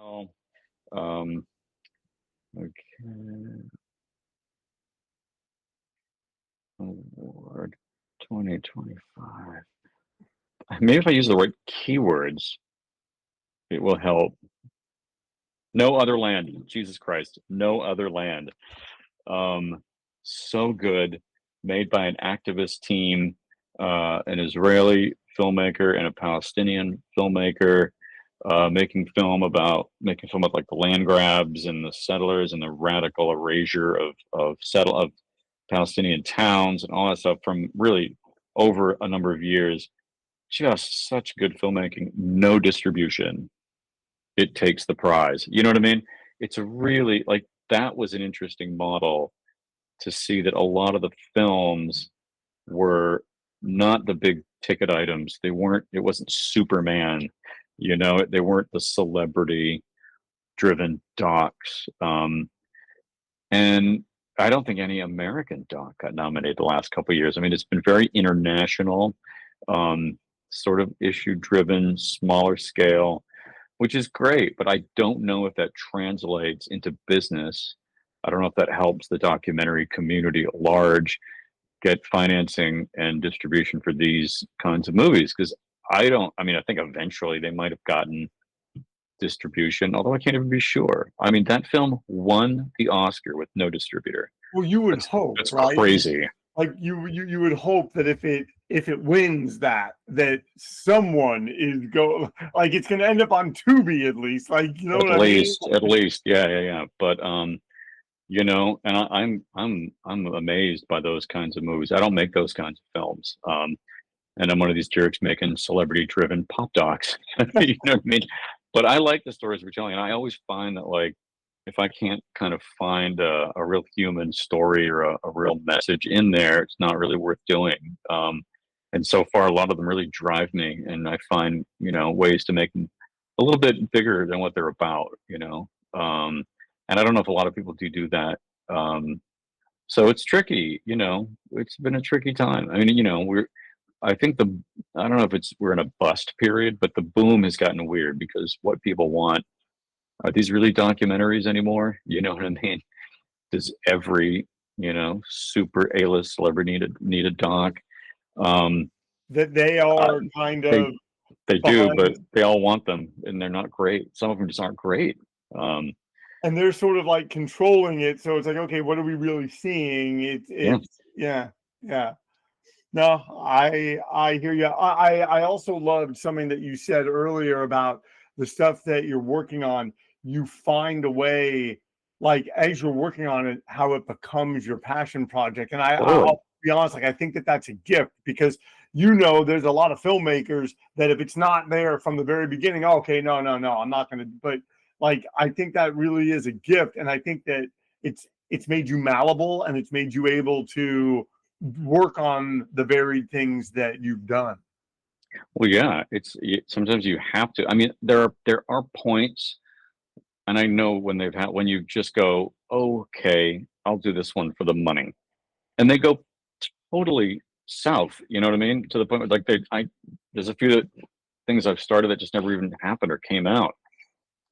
Oh, um, okay. Award 2025. Maybe if I use the right keywords, it will help. No Other Land. Jesus Christ. No Other Land. Um, so good. Made by an activist team, an Israeli filmmaker and a Palestinian filmmaker, making film about like the land grabs and the settlers and the radical erasure of Palestinian towns and all that stuff from really over a number of years. Just such good filmmaking, no distribution. It takes the prize. You know what I mean? It's a really like that was an interesting model to see that a lot of the films were not the big ticket items. It wasn't Superman, they weren't the celebrity driven docs. And I don't think any American doc got nominated the last couple of years. I mean, it's been very international, um, sort of issue driven, smaller scale, which is great, but I don't know if that translates into business. I don't know if that helps the documentary community at large get financing and distribution for these kinds of movies. Because I mean, I think eventually they might have gotten distribution, although I can't even be sure. I mean, that film won the Oscar with no distributor. Well, you would hope, that's right? Crazy. Like you would hope that if it wins that someone is like it's going to end up on Tubi at least, like what I mean? At least, yeah. But and I'm amazed by those kinds of movies. I don't make those kinds of films, and I'm one of these jerks making celebrity-driven pop docs. You know what I mean? But I like the stories we're telling, and I always find that like if I can't kind of find a real human story or a real message in there, it's not really worth doing. And so far, a lot of them really drive me, and I find ways to make them a little bit bigger than what they're about. And I don't know if a lot of people do that. So it's tricky. It's been a tricky time. I mean, I think I don't know if we're in a bust period, but the boom has gotten weird because what people want are these really documentaries anymore? You know what I mean? Does every, super A-list celebrity need a doc? That they are kind of they do, but they all want them and they're not great. Some of them just aren't great. And they're sort of like controlling it. So it's like, okay, what are we really seeing? Yeah. No, I hear you. I also loved something that you said earlier about the stuff that you're working on. You find a way, like as you're working on it, how it becomes your passion project. And I'll be honest, like I think that that's a gift because there's a lot of filmmakers that if it's not there from the very beginning, okay, no, I'm not going to. But like I think that really is a gift, and I think that it's made you malleable and it's made you able to work on the very things that you've done. Well, yeah, sometimes you have to. I mean, there are points, and I know when you just go, okay, I'll do this one for the money, and they go totally south. You know what I mean? To the point where like there's a few things I've started that just never even happened or came out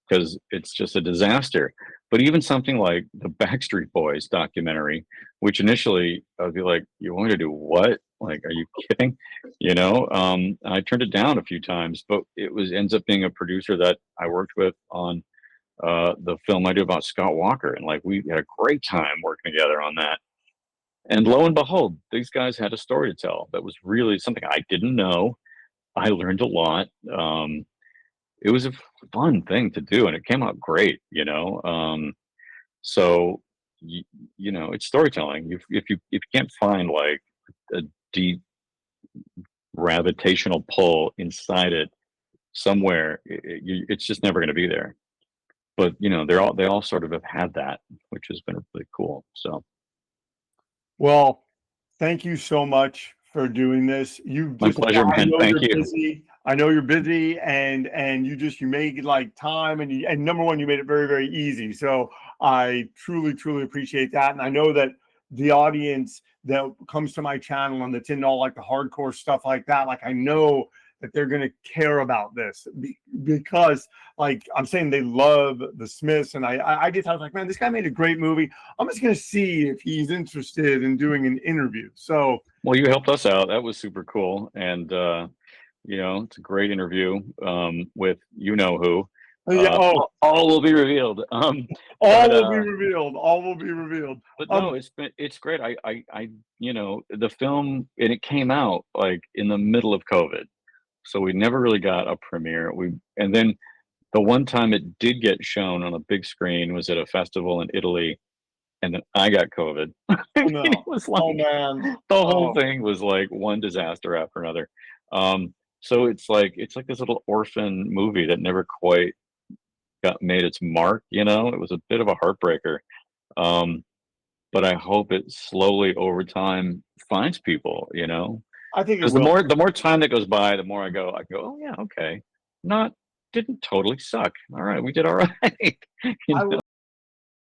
because it's just a disaster. But even something like the Backstreet Boys documentary, which initially I'd be like, you want me to do what? Like, are you kidding? I turned it down a few times, but ends up being a producer that I worked with on the film I do about Scott Walker. And like, we had a great time working together on that. And lo and behold, these guys had a story to tell that was really something I didn't know. I learned a lot. It was a fun thing to do and it came out great, so it's storytelling. If you can't find like a deep gravitational pull inside it somewhere, it's just never going to be there. But they all sort of have had that, which has been really cool. So well, thank you so much for doing this. My pleasure, man. Thank you. Busy. I know you're busy, and you made like time, and number one, you made it very, very easy. So I truly, truly appreciate that, and I know that the audience that comes to my channel and that's in all like the hardcore stuff like that, like I know that they're going to care about this because, like I'm saying, they love the Smiths, and I was like, man, this guy made a great movie. I'm just going to see if he's interested in doing an interview. So, well, you helped us out. That was super cool, and it's a great interview with who. yeah, all will be revealed. All will be revealed. All will be revealed. But no, it's great. I the film, and it came out like in the middle of COVID, so we never really got a premiere. And then the one time it did get shown on a big screen was at a festival in Italy, and then I got COVID. No. It was like, man, the whole thing was like one disaster after another. So it's like this little orphan movie that never quite made its mark. It was a bit of a heartbreaker. But I hope it slowly over time finds people. I think because the more time that goes by, the more I go, oh yeah, okay, didn't totally suck. All right, we did all right.